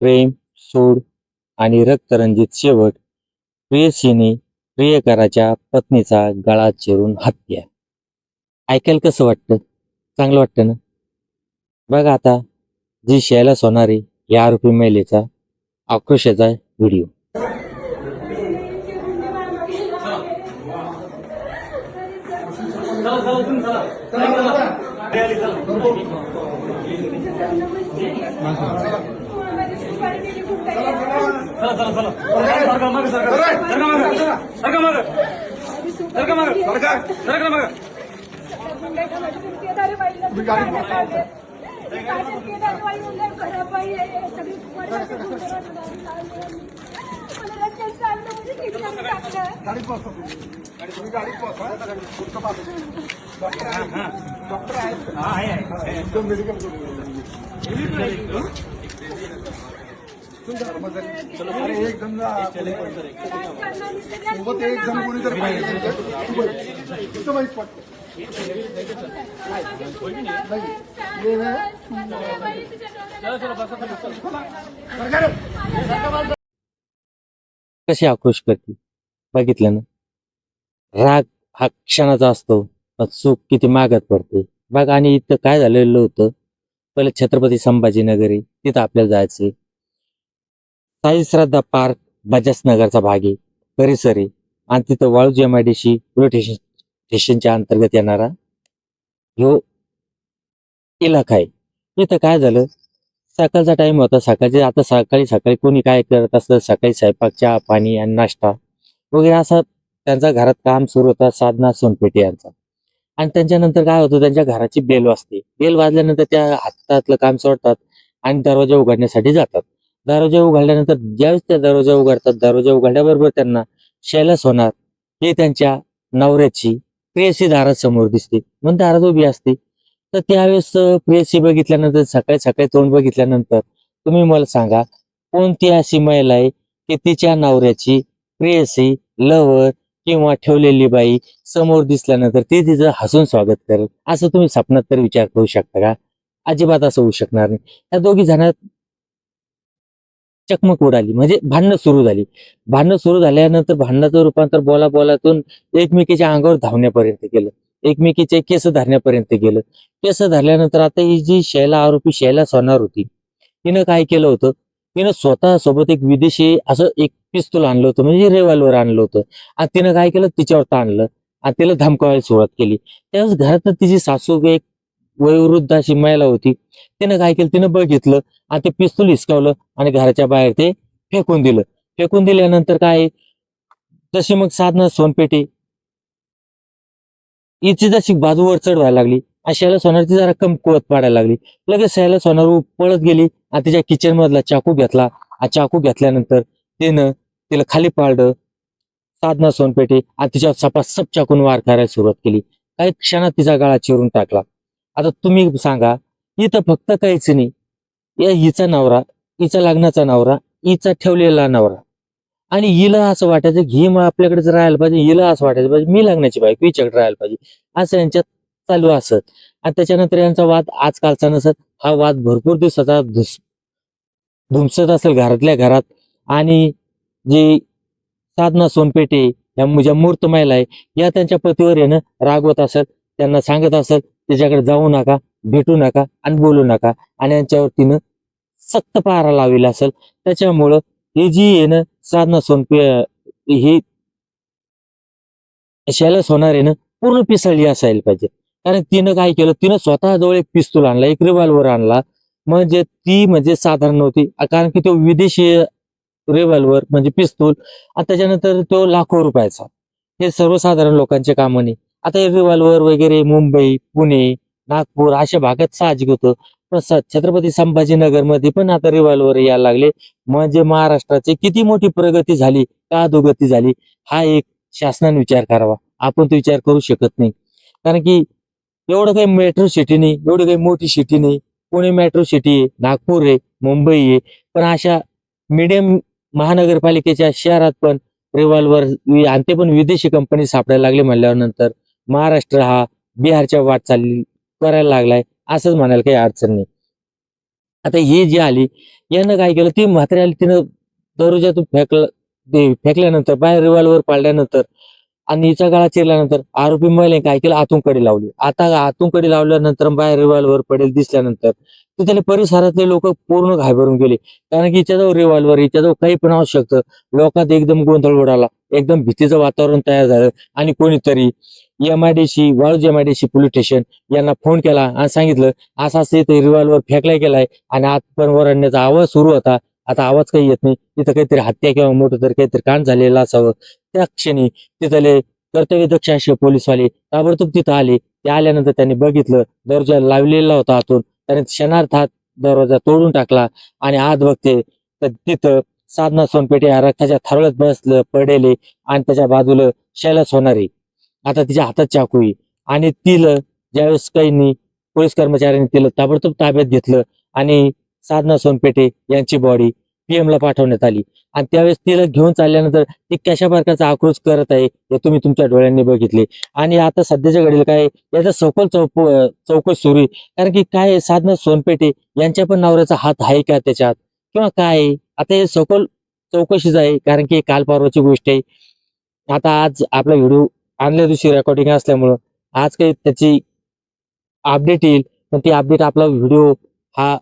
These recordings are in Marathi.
प्रेम, सूड आणि रक्तरंजित शेवट. प्रेयसीने प्रियकराच्या पत्नीचा गळा चिरून हत्या. ऐकायला कसं वाटतं? चांगलं वाटतं ना? बघा आता, जी शैला सोनारे या आरोपी महिलेचा आक्रोशाचा व्हिडिओ. कशी आक्रोश करते बघितलं ना? राग हा क्षणाचा असतो, पण चूक किती मागत पडते बघ. आणि इथं काय झालेलं होतं, पहिले छत्रपती संभाजीनगर आहे, तिथं आपल्याला जायचंय. साई श्रद्धा पार्क बजाज नगरचा भाग आहे, परिसर आहे. आणि तिथं वाळूज MIDC पोलीस स्टेशनच्या अंतर्गत येणारा ह्यो इलाका आहे. इथं काय झालं, सकाळचा टाइम होता. आता सकाळी सकाळी कोणी काय करत असतं, सकाळी स्वयंपाक, चहा पाणी आणि नाश्ता वगैरे असं त्यांचा घरात काम सुरू होतं. साधना सोनपेटे यांचा. आणि त्यांच्यानंतर काय होतं, त्यांच्या घराची बेल वाजते. बेल वाजल्यानंतर त्या हातातलं काम सोडतात आणि दरवाजा उघडण्यासाठी जातात. दरवाजा उघडल्यानंतर ज्यावेळेस त्या दरवाजा उघडतात, दरवाजा उघडल्याबरोबर त्यांना शैला सोनार हे त्यांच्या नवऱ्याची प्रेयसी दारासमोर दिसते, म्हणून दारात उभी असते. तर त्यावेळेस प्रेयसी बघितल्यानंतर, सकाळी सकाळी तोंड बघितल्यानंतर, तुम्ही मला सांगा, कोणती अशी महिला आहे की तिच्या नवऱ्याची प्रेयसी, लवर किंवा ठेवलेली बाई समोर दिसल्यानंतर ती तिचं हसून स्वागत करेल? असं तुम्ही स्वप्नात तर विचार करू शकता का? अजिबात असं होऊ शकणार नाही. त्या दोघी जणात चकमक उडाली, म्हणजे भांडणं सुरू झाली. भांडणं सुरू झाल्यानंतर भांडणाचं रूपांतर बोलातून एकमेकीच्या अंगावर धावण्यापर्यंत गेलं, एकमेकीचे केस धरण्यापर्यंत गेलं. केस धरल्यानंतर आता ही जी आरोपी शैला सोनार होती, तिनं काय केलं होतं, तिनं स्वतः सोबत एक विदेशी असं एक पिस्तूल आणलं होतं, म्हणजे रिव्हॉल्वर आणलं होतं. आणि तिनं काय केलं, तिच्यावर ताणलं आणि तिला धमकावायला सुरुवात केली. त्यावेळेस घरात तिची सासू एक वयोवृद्ध अशी महिला होती. तिनं काय केलं, तिनं बघितलं आणि ते पिस्तूल हिसकावलं आणि घराच्या बाहेर ते फेकून दिलं. फेकून दिल्यानंतर काय, जशी मग साधना सोनपेटे हिची जशी बाजूवर चढ व्हायला लागली आणि शैला सोनारची जरा कमकुवत पाडायला लागली, लगेच शैला सोनार पळत गेली आणि तिच्या किचन मधला चाकू घेतला. चाकू घेतल्यानंतर तिनं तिला खाली पाडलं. साधना सोनपेटे आणि तिच्यावर सपासप चाकून वार करायला सुरुवात केली. काही क्षणात तिचा गळा चिरून टाकला. आता तुम्ही सांगा, इथं फक्त काहीच नाही, या हिचा नवरा, हिचा लग्नाचा नवरा, हिचा ठेवलेला नवरा, आणि हिला असं वाटायचं की ही मग आपल्याकडेच राहायला पाहिजे, हिला असं वाटायचं पाहिजे मी लग्नाची बायको हिच्याकडे राहायला पाहिजे, असं यांच्यात चालू असत. आणि त्याच्यानंतर यांचा वाद आजकालचा नसत, हा वाद भरपूर दिवसाचा धुमसत असेल घरातल्या घरात. आणि जी साधना सोनपेटे या ज्या मूर्त महिला आहे, या त्यांच्या पतीवर येणं रागवत असत, त्यांना सांगत असत त्याच्याकडे जाऊ नका, भेटू नका आणि बोलू नका. आणि यांच्यावर तिनं सक्त पहारा लावलेला असेल. त्याच्यामुळं ही जी आहे ना, साधना ही शैलेश होणार आहे ना, पूर्ण पिसळली असायला पाहिजे. कारण तिनं काय केलं, तिनं स्वतःजवळ एक पिस्तूल आणला, एक रिव्हॉल्वर आणला. म्हणजे ती म्हणजे साधारण नव्हती, कारण की तो विदेशी रिव्हॉल्वर म्हणजे पिस्तूल, आणि त्याच्यानंतर तो लाखो रुपयाचा. हे सर्वसाधारण लोकांचे काम नाही. आता हे रिव्हॉल्वर वगैरे मुंबई, पुणे, नागपूर अशा भागात साहजिक होतं. पण छत्रपती संभाजीनगर मध्ये पण आता रिव्हॉल्वर यायला लागले. म्हणजे महाराष्ट्राची किती मोठी प्रगती झाली का अधोगती झाली, हा एक शासनाने विचार करावा. आपण तो विचार करू शकत नाही. कारण की एवढं काही मेट्रो सिटी नाही, एवढी काही मोठी सिटी नाही. पुणे मेट्रो सिटी आहे, नागपूर आहे, मुंबई आहे. पण अशा मिडियम महानगरपालिकेच्या शहरात पण रिव्हॉल्वर, आणि ते पण विदेशी कंपनी सापडायला लागले म्हणल्यावर नंतर महाराष्ट्र हा बिहारच्या वाटचाली करायला लागलाय, असंच म्हणायला काही अडचण नाही. आता ही जी आली यानं काय केलं, ती म्हातारी आली, तिनं दरवाजातून फेकल्यानंतर बाहेर रिव्हॉल्वर पाडल्यानंतर आणि हिचा गळा चिरल्यानंतर आरोपी महिलेने काय केलं, आतून कडी लावली. आता आतून कडी लावल्यानंतर बाहेर रिव्हॉल्वर पडेल दिसल्यानंतर तर त्याला परिसरातले लोक पूर्ण घाबरून गेले. कारण की हिच्याजवळ रिव्हॉल्वर, हिच्याजवळ काही पण असू शकतं. लोकात एकदम गोंधळ उडाला, एकदम भीतीचं वातावरण तयार झालं आणि कोणीतरी MIDC Waluj MIDC police station यांना फोन केला आणि सांगितलं असं असं इथे रिव्हॉल्वर फेकला गेलाय आणि आत पण ओरडण्याचा आवाज सुरू होता. आता आवाज काही येत नाही, तिथं काहीतरी हत्या किंवा मोठं तरी काहीतरी कांड झालेलं असावं. त्या क्षणी तिथले कर्तव्यदक्ष असे पोलीसवाले ताबडतोब तिथं आले. ते आल्यानंतर त्यांनी बघितलं, दरवाजा लावलेला होता आतून. त्याने क्षणार्धात दरवाजा तोडून टाकला आणि आत बघते तर तिथं साधना सोनपेटे या रक्ताच्या थारोळ्यात बसलं पडेले आणि त्याच्या बाजूला शैला सोनारी. आता तिच्या हातात चाकू आहे आणि तिला ज्यावेळेस काही पोलीस कर्मचाऱ्यांनी तिला ताबडतोब ताब्यात घेतलं आणि साधना सोनपेटे यांची बॉडी पीएम ला पाठवण्यात आली. आणि त्यावेळेस तिला घेऊन चालल्यानंतर ती कशा प्रकारचा आक्रोश करत आहे हे तुम्ही तुमच्या डोळ्यांनी बघितले. आणि आता सध्याच्या घडीला काय आहे, याचा सखोल चौकशी सुरू आहे. कारण की काय आहे, साधना सोनपेटे यांच्या पण नवऱ्याचा हात आहे का त्याच्यात किंवा काय आहे? आता हे सखोल चौकशीच आहे. कारण की काल परवाची गोष्ट आहे. आता आज आपला व्हिडिओ आदल्या दिवशी रेकॉर्डिंग असल्यामुळं आज काही त्याची अपडेट येईल. पण ती अपडेट आपला व्हिडिओ हा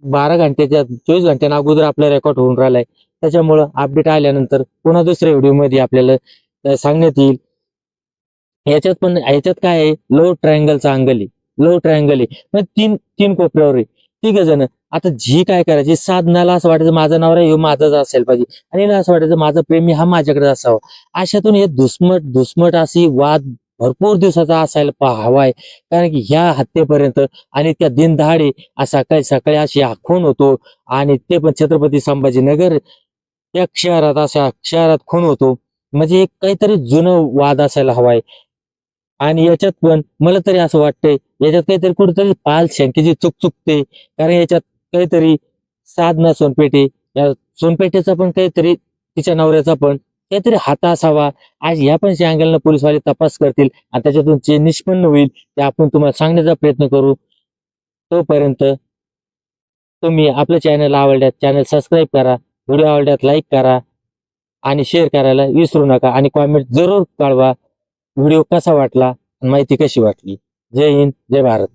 12 घंट्याच्या 24 घंट्यांना अगोदर आपला रेकॉर्ड होऊन राहिलाय. त्याच्यामुळं अपडेट आल्यानंतर पुन्हा दुसऱ्या व्हिडिओमध्ये आपल्याला सांगण्यात येईल. ह्याच्यात काय आहे, लो ट्रायंगलचा अँगल आहे. लो ट्रायंगल आहे. मग तीन तीन कोपऱ्यावर आहे. तिघ जण. आता जी काय करायची, साधनाला असं वाटायचं माझा नवरा ह्यो माझाच असायला पाहिजे आणि हिला असं वाटायचं माझा प्रेमी हा माझ्याकडे असावा. अशातून हे धुसमट अशी वाद भरपूर दिवसाचा असायला हवाय. कारण की ह्या हत्येपर्यंत आणि त्या दिनदहाडे सकाळी सकाळी अशी खून होतो आणि ते पण छत्रपती संभाजीनगर या शहरात, अशा शहरात खून होतो. म्हणजे एक काहीतरी जुनं वाद असायला हवाय. आणि याच्यात पण मला तरी असं वाटतंय, याच्यात काहीतरी कुठेतरी पाल शंकेची चूक चुकते. कारण याच्यात काहीतरी साधना सोनपेटे या सोनपेठेचा पण काहीतरी, तिच्या नवऱ्याचा पण काहीतरी हात असावा. आज या पण अँगलनं पोलीसवाले तपास करतील आणि त्याच्यातून जे निष्पन्न होईल ते आपण तुम्हाला सांगण्याचा प्रयत्न करू. तोपर्यंत तुम्ही आपलं चॅनल आवडल्यास चॅनल सबस्क्राईब करा, व्हिडिओ आवडल्यास लाईक करा आणि शेअर करायला विसरू नका आणि कॉमेंट जरूर कळवा व्हिडिओ कसा वाटला, माहिती कशी वाटली. जय हिंद, जय भारत.